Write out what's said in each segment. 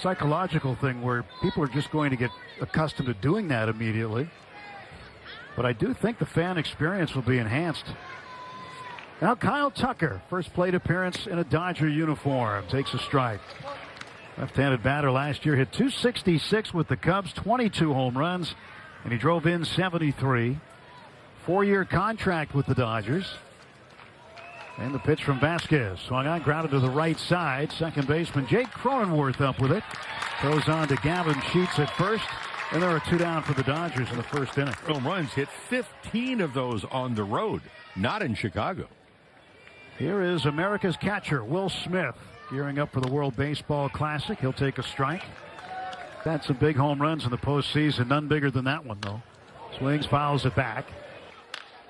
psychological thing where people are just going to get accustomed to doing that immediately. But I do think the fan experience will be enhanced. Now Kyle Tucker, first plate appearance in a Dodger uniform, takes a strike. Left-handed batter last year, hit .266 with the Cubs, 22 home runs, and he drove in 73. 4-year contract with the Dodgers. And the pitch from Vasquez. Swung on, grounded to the right side. Second baseman Jake Cronenworth up with it. Throws on to Gavin Sheets at first. And there are 2 down for the Dodgers in the first inning. Home runs, hit 15 of those on the road, not in Chicago. Here is America's catcher, Will Smith, gearing up for the World Baseball Classic. He'll take a strike. Had some big home runs in the postseason. None bigger than that one, though. Swings, fouls it back.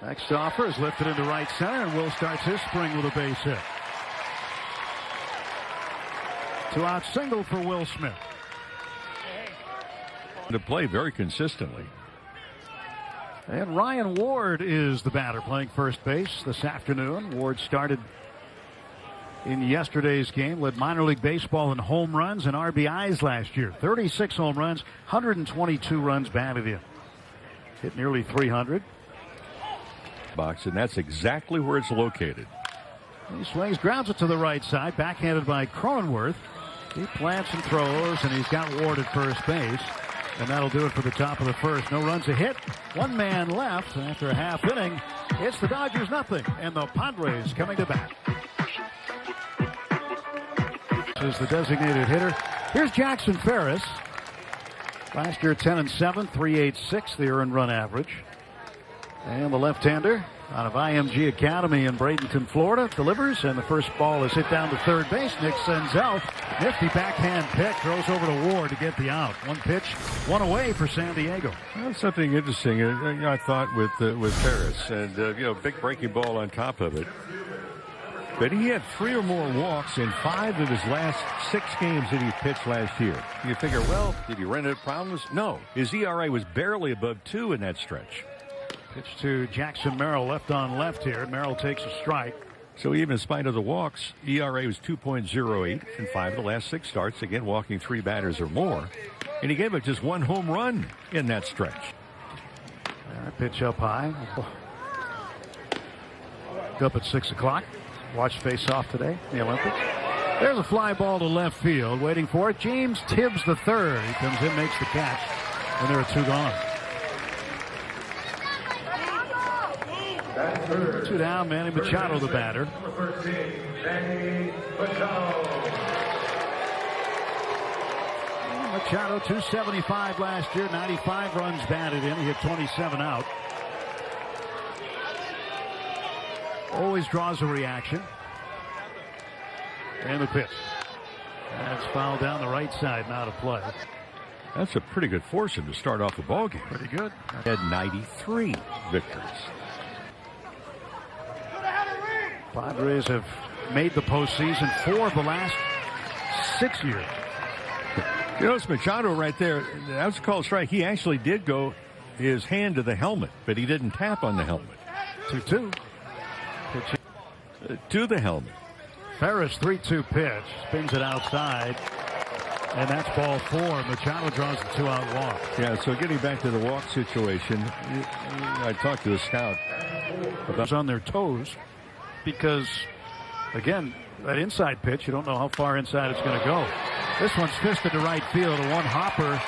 Next offer is lifted into right center, and Will starts his spring with a base hit. 2-out single for Will Smith. To play very consistently. And Ryan Ward is the batter playing first base this afternoon. Ward started in yesterday's game, led minor league baseball in home runs and RBIs last year. 36 home runs, 122 runs batted in. Hit nearly 300. Box, and that's exactly where it's located. He swings, grounds it to the right side, backhanded by Cronenworth. He plants and throws, and he's got Ward at first base. And that'll do it for the top of the first. No runs a hit. 1 man left. After a half inning, it's the Dodgers nothing, and the Padres coming to bat. This is the designated hitter. Here's Jackson Ferris. Last year 10-7, 3.86 the earned run average. And the left-hander out of IMG Academy in Bradenton, Florida, delivers, and the first ball is hit down to third base. Nick Senzel, nifty backhand pick, throws over to Ward to get the out. 1 pitch, 1 away for San Diego. Well, something interesting, I thought with Ferris, and big breaking ball on top of it. But he had 3 or more walks in 5 of his last 6 games that he pitched last year. You figure, well, did he run into problems? No, his ERA was barely above 2 in that stretch. Pitch to Jackson Merrill, left on left here. Merrill takes a strike. So even in spite of the walks, ERA was 2.08 in 5 of the last 6 starts. Again, walking 3 batters or more. And he gave up just 1 home run in that stretch. Pitch up high. Up at 6 o'clock. Watch face-off today in the Olympics. There's a fly ball to left field. Waiting for it. James Tibbs III. He comes in, makes the catch. And there are 2 gone. 2 down, Manny Machado the batter. Machado 275 last year, 95 runs batted in. He hit 27 out. Always draws a reaction. And the pitch. That's fouled down the right side, not a play. That's a pretty good foursome to start off the ball game. Pretty good. Had 93 victories. Padres have made the postseason 4 of the last 6 years. You know, it's Machado right there. That was a called strike. He actually did go his hand to the helmet, but he didn't tap on the helmet. 2-2. To the helmet. Ferris 3-2 pitch. Spins it outside. And that's ball 4. Machado draws a 2-out walk. Yeah, so getting back to the walk situation, I talked to a scout about on their toes. Because, again, that inside pitch, you don't know how far inside it's going to go. This one's fisted to right field. A 1 hopper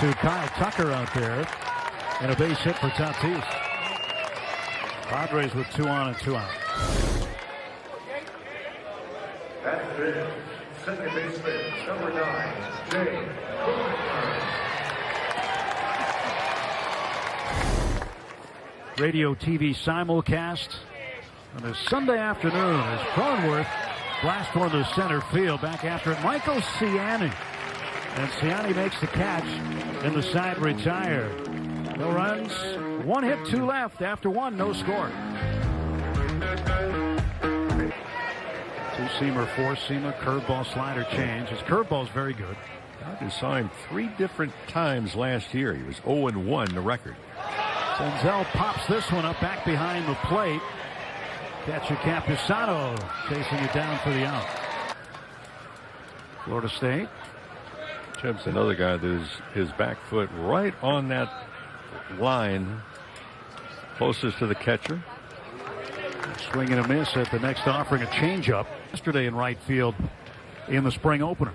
to Kyle Tucker out there. And a base hit for Tatis. Padres with 2 on and 2 out. Second baseman, number 9, Jay. Radio TV simulcast on a Sunday afternoon as Cronenworth blasts one to center field. Back after it, Michael Ciani. And Ciani makes the catch, and the side retired. No runs, 1 hit, 2 left. After 1, no score. 2-seamer, 4-seamer, curveball, slider change. His curveball is very good. I saw him 3 different times last year. He was 0-1 the record. Senzel pops this one up back behind the plate. Catcher Campusano chasing it down for the out. Florida State Chip's another guy that is his back foot right on that line closest to the catcher. Swing and a miss at the next offering, a changeup yesterday in right field in the spring opener.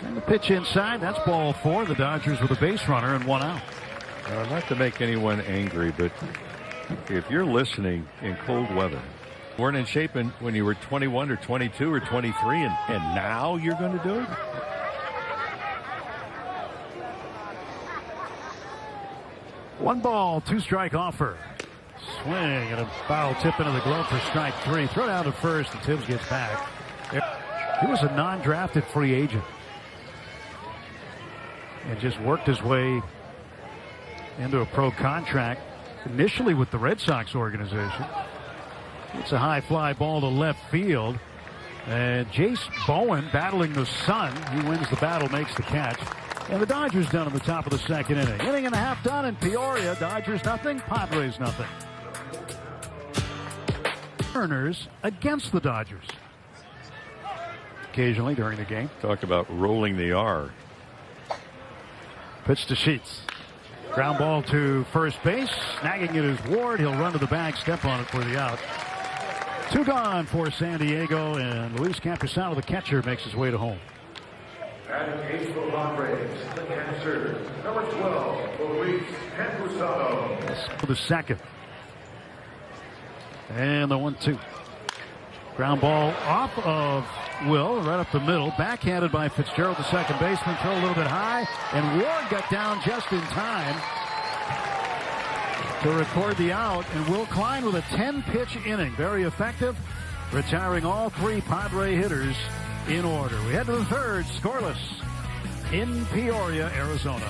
And the pitch inside, that's ball 4. The Dodgers with a base runner and 1 out. Not to make anyone angry, but if you're listening in cold weather, weren't in shape when you were 21 or 22 or 23, and now you're going to do it? One ball, 2-strike offer. Swing and a foul tip into the glove for strike 3. Throw down to first, and Tibbs gets back. He was a non-drafted free agent and just worked his way into a pro contract initially with the Red Sox organization. It's a high fly ball to left field, and Jace Bowen battling the sun. He wins the battle, makes the catch, and the Dodgers done in the top of the second inning. Inning and a half done in Peoria. Dodgers nothing, Padres nothing. Turners against the Dodgers occasionally during the game. Talk about rolling the R. Pitch to Sheets. Ground ball to first base. Snagging it is Ward. He'll run to the bag, step on it for the out. 2 gone for San Diego, and Luis Campusano, the catcher, makes his way to home. Batting cage for Padres, the catcher, number 12, Luis Campusano. For the second. And the 1-2. Ground ball off of Will, right up the middle. Backhanded by Fitzgerald, the second baseman. Throw a little bit high, and Ward got down just in time to record the out. And Will Klein with a 10-pitch inning. Very effective, retiring all 3 Padre hitters in order. We head to the third, scoreless in Peoria, Arizona.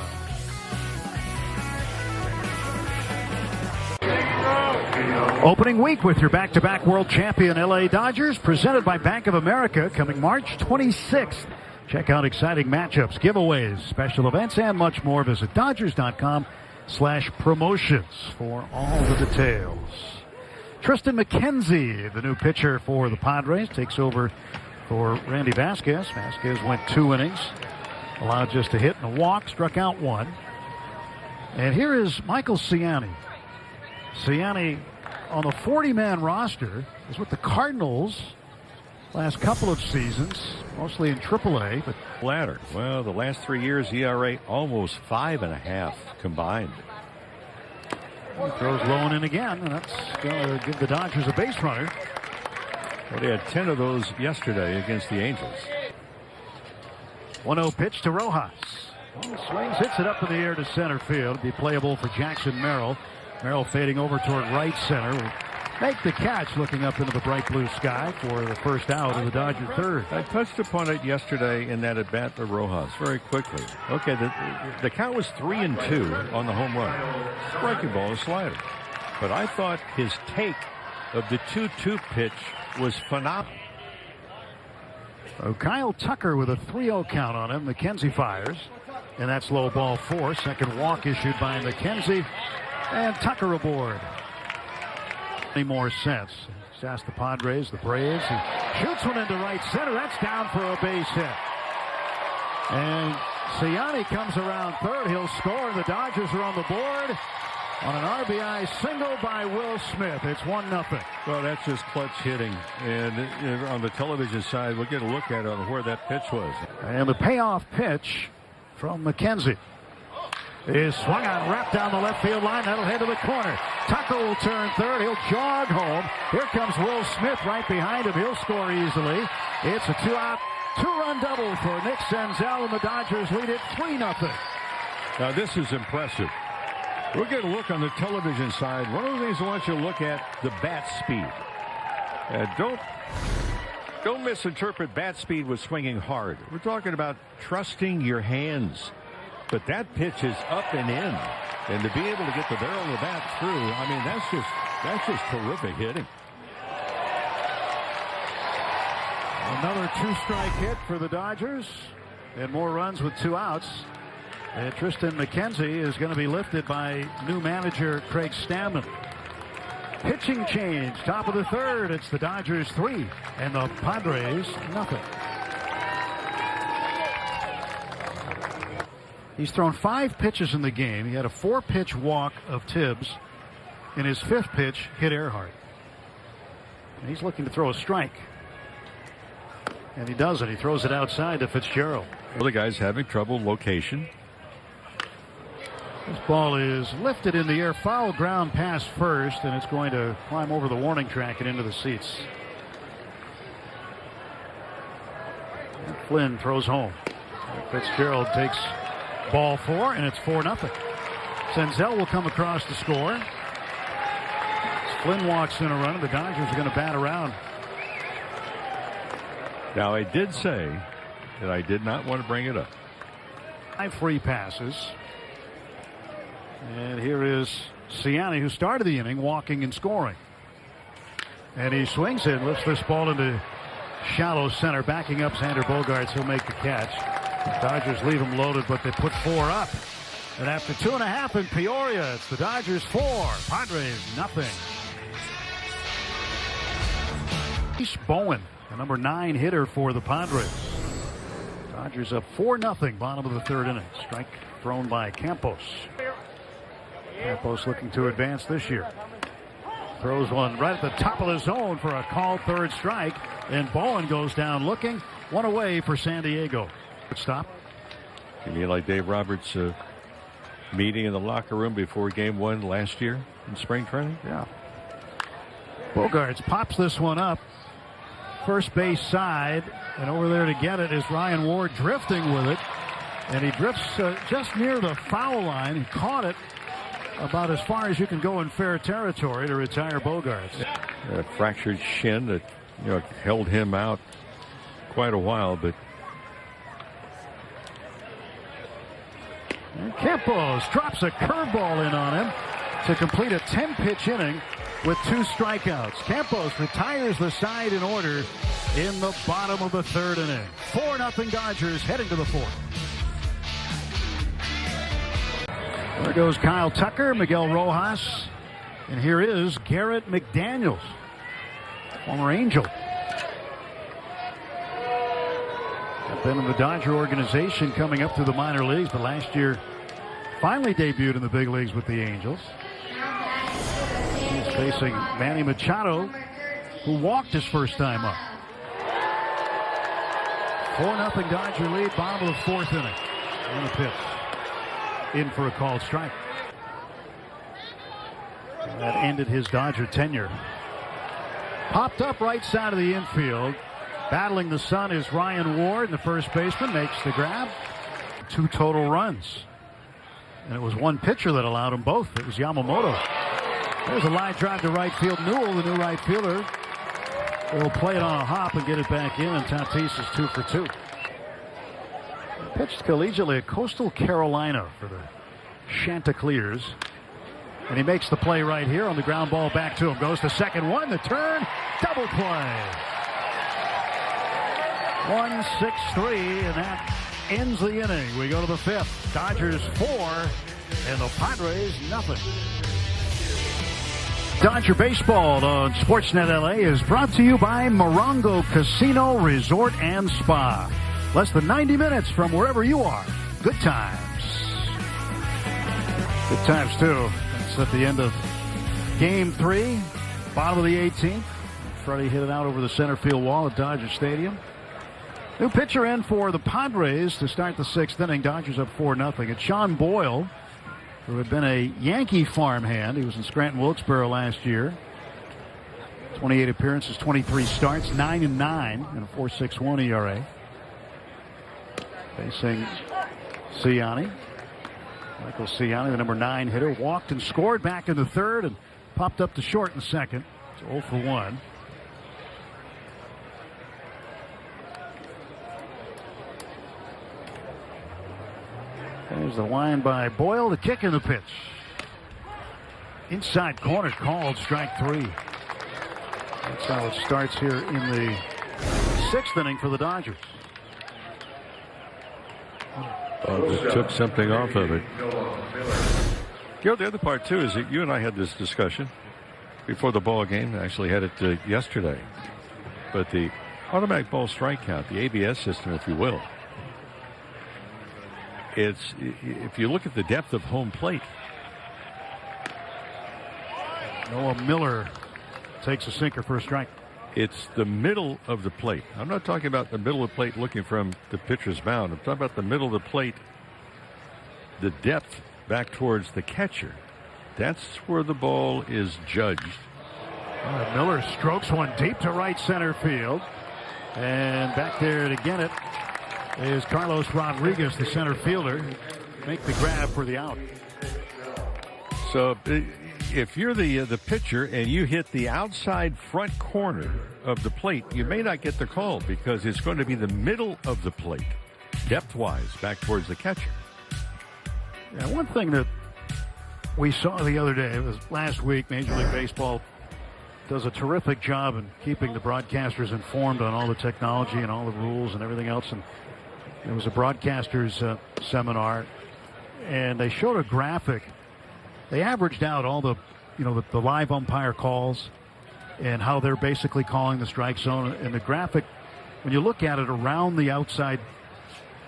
Opening week with your back-to-back world champion LA Dodgers, presented by Bank of America, coming March 26th. Check out exciting matchups, giveaways, special events, and much more. Visit Dodgers.com/promotions for all the details. Tristan McKenzie, the new pitcher for the Padres, takes over for Randy Vasquez. Vasquez went 2 innings, allowed just a hit and a walk, struck out 1. And here is Michael Ciani. Ciani on the 40-man roster is with the Cardinals last couple of seasons, mostly in AAA. But Ladder. Well, the last 3 years, ERA almost 5.5 combined. He throws low and in again, and that's going to give the Dodgers a base runner. Well, they had 10 of those yesterday against the Angels. 1-0 pitch to Rojas. Swings, hits it up in the air to center field. It'll be playable for Jackson Merrill. Merrill fading over toward right center. Will make the catch, looking up into the bright blue sky for the first out of the Dodger third. I touched upon it yesterday in that at-bat to Rojas very quickly. Okay, the count was 3-2 on the home run. Breaking ball, a slider. But I thought his take of the 2-2 pitch was phenomenal. So Kyle Tucker with a 3-0 count on him. McKenzie fires, and that's low ball 4. Second walk issued by McKenzie. And Tucker aboard. Any more sense? Just ask the Padres, the Braves. He shoots one into right center. That's down for a base hit. And Ciani comes around third. He'll score, and the Dodgers are on the board on an RBI single by Will Smith. It's 1-0. Well, that's just clutch hitting. And on the television side, we'll get a look at it on where that pitch was. And the payoff pitch from McKenzie is swung on, wrapped down the left field line. That'll head to the corner. Tucker will turn third. He'll jog home. Here comes Will Smith right behind him. He'll score easily. It's a 2-out, 2-run double for Nick Senzel, and the Dodgers lead it 3-0. Now, this is impressive. We'll get a look on the television side. One of the things I want you to look at, the bat speed. Don't misinterpret bat speed with swinging hard. We're talking about trusting your hands. But that pitch is up and in, and to be able to get the barrel of the bat through, I mean, that's just terrific hitting. Another 2-strike hit for the Dodgers, and more runs with 2 outs. And Tristan McKenzie is going to be lifted by new manager Craig Stammen. Pitching change, top of the third. It's the Dodgers 3 and the Padres 0. He's thrown 5 pitches in the game. He had a 4-pitch walk of Tibbs. In his 5th pitch, hit Earhart. And he's looking to throw a strike. And he does it. He throws it outside to Fitzgerald. Well, the guy's having trouble location. This ball is lifted in the air, foul ground past first, and it's going to climb over the warning track and into the seats. And Flynn throws home. Fitzgerald takes ball 4, and it's 4-0. Senzel will come across to score. As Flynn walks in a run, and the Dodgers are going to bat around. Now, I did say that I did not want to bring it up. 5 free passes. And here is Ciani, who started the inning, walking and scoring. And he swings it, lifts this ball into shallow center, backing up Xander Bogaerts. He'll make the catch. The Dodgers leave him loaded, but they put 4 up. And after 2.5 in Peoria, it's the Dodgers 4, Padres nothing. East Bowen, the number 9 hitter for the Padres. Dodgers up 4-0, bottom of the 3rd inning. Strike thrown by Campos. Campos looking to advance this year. Throws one right at the top of the zone for a called 3rd strike. And Bowen goes down looking. 1 away for San Diego. Good stop. You mean like Dave Roberts' meeting in the locker room before Game 1 last year in spring training? Yeah. Bogaerts pops this one up. First base side. And over there to get it is Ryan Ward drifting with it. And he drifts just near the foul line. He caught it about as far as you can go in fair territory to retire Bogaerts. A fractured shin that held him out quite a while, but and Campos drops a curveball in on him to complete a 10-pitch inning with 2 strikeouts. Campos retires the side in order in the bottom of the 3rd inning. 4-0 Dodgers heading to the 4th. There goes Kyle Tucker, Miguel Rojas, and here is Garrett McDaniels, former Angel. I've been in the Dodger organization coming up through the minor leagues, but last year finally debuted in the big leagues with the Angels. He's facing Manny Machado, who walked his first time up. 4-0 Dodger lead, bottom of the 4th inning. On the pitch. In for a called strike. And that ended his Dodger tenure. Popped up right side of the infield. Battling the sun is Ryan Ward, and the first baseman makes the grab. 2 total runs. And it was 1 pitcher that allowed them both. It was Yamamoto. There's a line drive to right field. Newell, the new right fielder, will play it on a hop and get it back in, and Tatis is 2 for 2. Pitched collegiately at Coastal Carolina for the Chanticleers. And he makes the play right here on the ground ball back to him. Goes to second, 1, the turn, double play. 1-6-3, and that ends the inning. We go to the 5th. Dodgers 4, and the Padres nothing. Dodger Baseball on Sportsnet LA is brought to you by Morongo Casino Resort and Spa. Less than 90 minutes from wherever you are. Good times. Good times, too. That's at the end of Game 3, bottom of the 18th. Freddie hit it out over the center field wall at Dodger Stadium. New pitcher in for the Padres to start the 6th inning. Dodgers up 4-0. It's Sean Boyle, who had been a Yankee farmhand. He was in Scranton-Wilkesboro last year. 28 appearances, 23 starts, 9-9, and a 4.61 ERA. Facing Ciani. Michael Ciani, the number 9 hitter, walked and scored back in the 3rd and popped up to short in 2nd. It's 0 for 1. There's the line by Boyle, the kick in the pitch. Inside corner called, strike 3. That's how it starts here in the 6th inning for the Dodgers. It took something off of it. The other part, too, is that you and I had this discussion before the ball game. I actually had it yesterday. But the automatic ball strike count, the ABS system, if you will, if you look at the depth of home plate. Noah Miller takes a sinker for a strike. It's the middle of the plate. I'm not talking about the middle of the plate looking from the pitcher's mound. I'm talking about the middle of the plate, the depth back towards the catcher. That's where the ball is judged. Miller strokes one deep to right center field. And back there to get it is Carlos Rodriguez, the center fielder. Make the grab for the out. So if you're the pitcher and you hit the outside front corner of the plate, you may not get the call because it's going to be the middle of the plate, depth-wise, back towards the catcher. Yeah, one thing that we saw the other day, it was last week, Major League Baseball does a terrific job in keeping the broadcasters informed on all the technology and all the rules and everything else. And it was a broadcasters seminar, and they showed a graphic. They averaged out all the live umpire calls and how they're basically calling the strike zone. And the graphic, when you look at it around the outside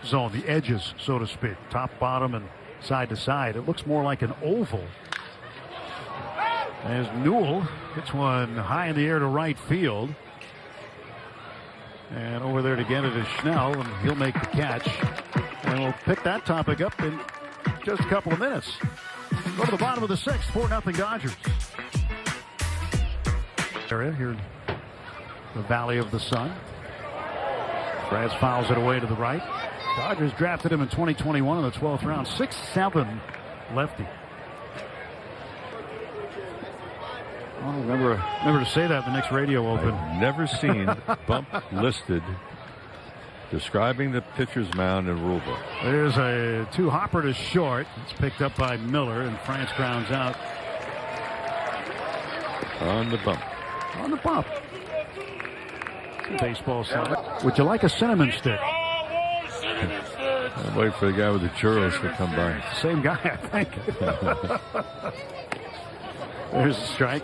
zone, the edges, so to speak, top, bottom, and side to side, it looks more like an oval. As Newell hits one high in the air to right field. And over there to get it is Schnell, and he'll make the catch. And we'll pick that topic up in just a couple of minutes. Go to the bottom of the sixth, 4-0 Dodgers. Area here in the Valley of the Sun. Braz fouls it away to the right. Dodgers drafted him in 2021 in the 12th round. 6'7" lefty. I'll remember to say that in the next radio open. I've never seen bump listed describing the pitcher's mound in rule book. There's a two-hopper to short. It's picked up by Miller, and France grounds out. On the bump. On the bump. Baseball side. Would you like a cinnamon stick? I'll wait for the guy with the churros to come by. Same guy, I think. There's a strike.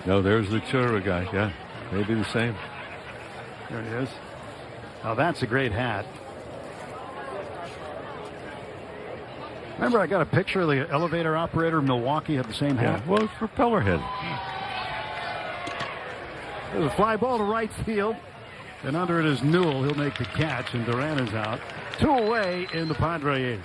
No, there's the churro guy. Yeah, maybe the same. There it is. Now that's a great hat. Remember, I got a picture of the elevator operator in Milwaukee had the same hat. Yeah, well, it's propeller head. There's a fly ball to right field, and under it is Newell. He'll make the catch, and Duran is out. 2 away in the Padre eighth.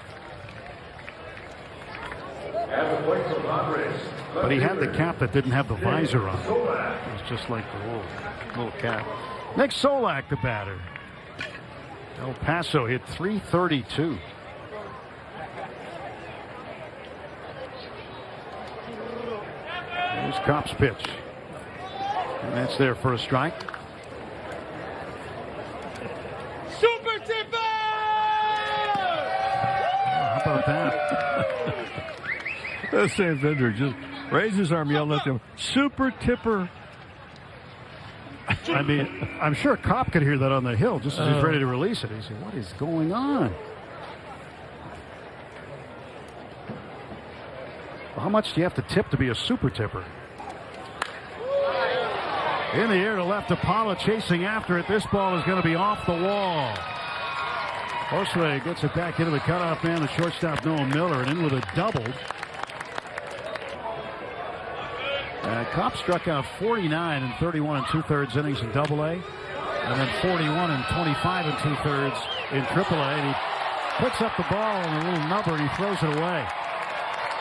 But he had the cap that didn't have the visor on. It was just like the little cap. Nick Solak, the batter. El Paso hit .332. Here's Kopp's pitch. And that's there for a strike. Super tipper! How about that? That same vendor just raised his arm, yelled at them, "Super tipper." I mean, I'm sure Kopp could hear that on the hill just as he's ready to release it. He said, "What is going on?" Well, how much do you have to tip to be a super tipper? In the air to left, Apala chasing after it. This ball is going to be off the wall. Josue gets it back into the cutoff man, the shortstop Noah Miller, and in with a double. Kopp struck out 49 in 31 2/3 innings in Double-A, and then 41 and 25 2/3 in Triple-A. And he picks up the ball on a little number and he throws it away.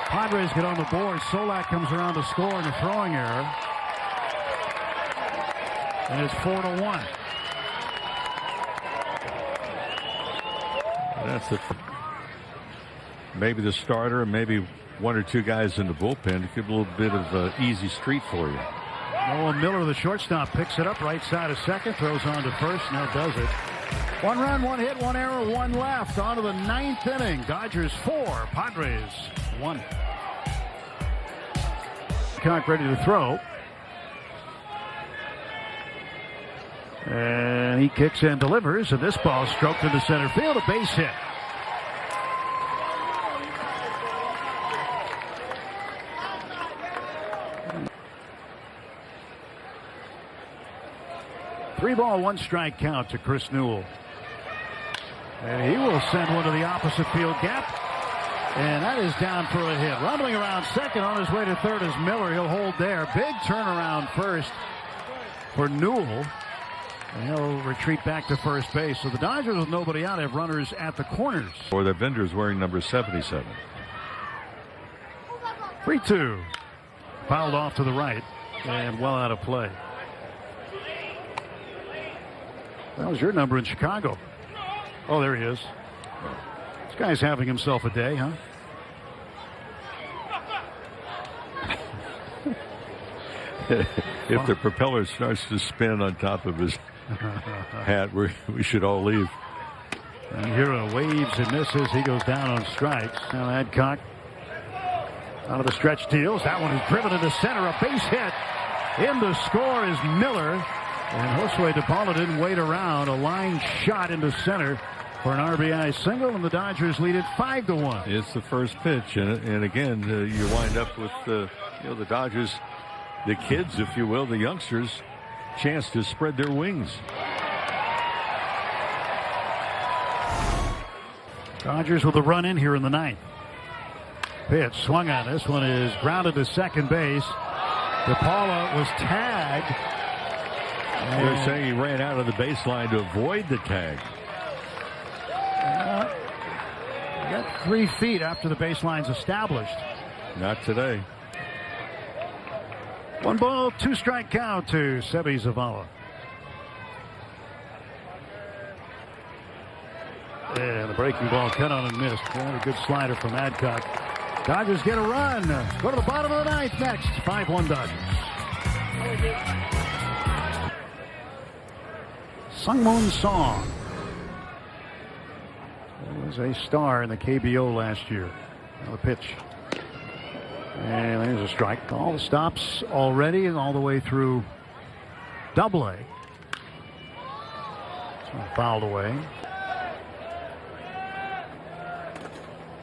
Padres get on the board. Solak comes around to score in a throwing error, and it's 4-1. That's it. Maybe the starter, and maybe one or two guys in the bullpen to give a little bit of easy street for you. Noah Miller, the shortstop, picks it up right side of second, throws on to first, now does it. 1 run, 1 hit, 1 error, 1 left. On to the 9th inning. Dodgers 4, Padres 1. Cock ready to throw. And he kicks and delivers, and this ball stroked into center field, a base hit. Three ball, 1 strike count to Chris Newell. And he will send one to the opposite field gap. And that is down for a hit. Rumbling around second, on his way to third is Miller. He'll hold there. Big turnaround first for Newell. And he'll retreat back to first base. So the Dodgers, with nobody out, have runners at the corners. Or the vendors wearing number 77. 3-2. Fouled off to the right and well out of play. That was your number in Chicago. Oh, there he is. This guy's having himself a day, huh? If the propeller starts to spin on top of his hat, we should all leave. And Hero waves and misses. He goes down on strikes. Now Adcock out of the stretch deals. That one is driven into center. A base hit. In the score is Miller. And Josue DePaula didn't wait around. A line shot into center for an RBI single, and the Dodgers lead it 5-1. It's the first pitch, and again, you wind up with the Dodgers, the kids, if you will, the youngsters, chance to spread their wings. Dodgers with a run in here in the ninth. Pitch swung on. This one is grounded to second base. DePaula was tagged. They're saying he ran out of the baseline to avoid the tag. Got 3 feet after the baseline's established. Not today. 1 ball, 2 strike count to Seby Zavala. And the breaking ball cut on and missed. And a good slider from Adcock. Dodgers get a run. Go to the bottom of the ninth next. 5-1 Dodgers. Sungmoon Song was a star in the KBO last year. Now the pitch. And there's a strike. All the stops already and all the way through Double-A. Fouled away.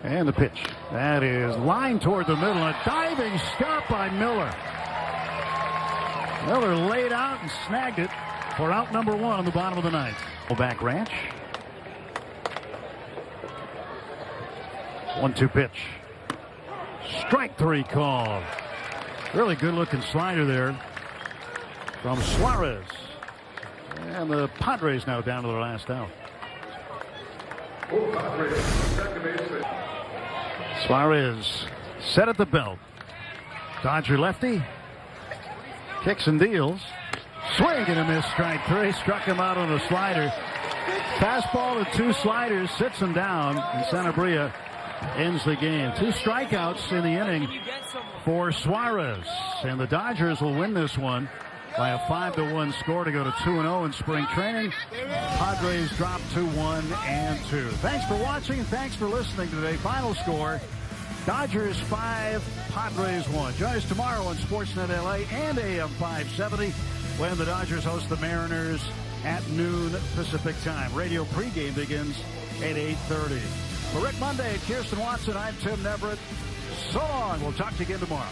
And the pitch. That is lined toward the middle. A diving stop by Miller. Miller laid out and snagged it for out number 1 on the bottom of the ninth. Back Ranch. 1-2 pitch. Strike 3 called. Really good looking slider there from Suarez. And the Padres now down to their last out. Suarez set at the belt. Dodger lefty. Kicks and deals. Swing and a miss. Strike 3. Struck him out on a slider. Fastball and 2 sliders. Sits him down. And Sanabria ends the game. 2 strikeouts in the inning for Suarez. And the Dodgers will win this one by a 5-1 score to go to 2-0 in spring training. Padres drop to 1-2. Thanks for watching. Thanks for listening today. Final score, Dodgers 5, Padres 1. Join us tomorrow on Sportsnet LA and AM 570 when the Dodgers host the Mariners at noon Pacific time. Radio pregame begins at 8:30. For Rick Monday and Kirsten Watson, I'm Tim Neverett. So long. We'll talk to you again tomorrow.